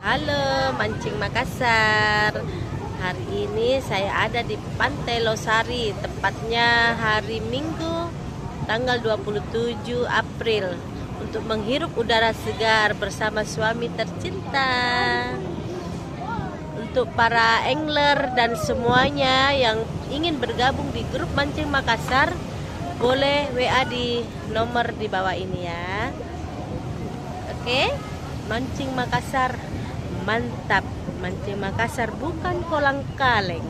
Halo Mancing Makassar. Hari ini saya ada di Pantai Losari, tepatnya hari Minggu tanggal 27 April untuk menghirup udara segar bersama suami tercinta. Untuk para angler dan semuanya yang ingin bergabung di grup Mancing Makassar, boleh WA di nomor di bawah ini ya. Oke, Mancing Makassar mantap. Mancing Makassar bukan kolang kaleng.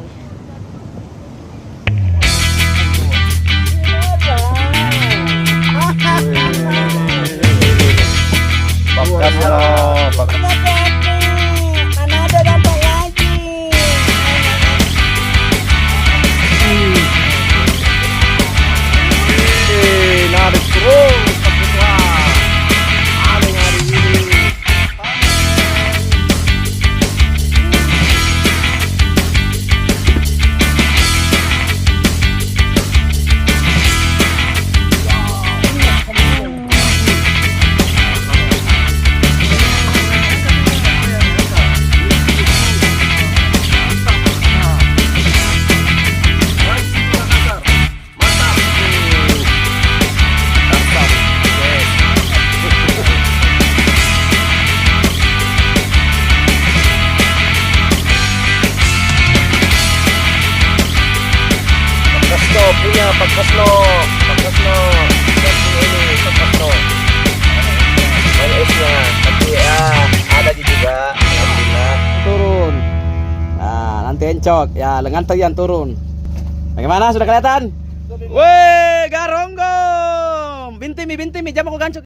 Mana ada dapat lagi. Narik terus ada hari ini. Punya Pak Kasno dan ini Pak Kasno OS-nya, tapi ya ada juga alhamdulillah. Turun, nah nanti encok ya, lengan yang turun. Bagaimana, sudah kelihatan? Weh, garonggong, bintimi, jam aku gancuk.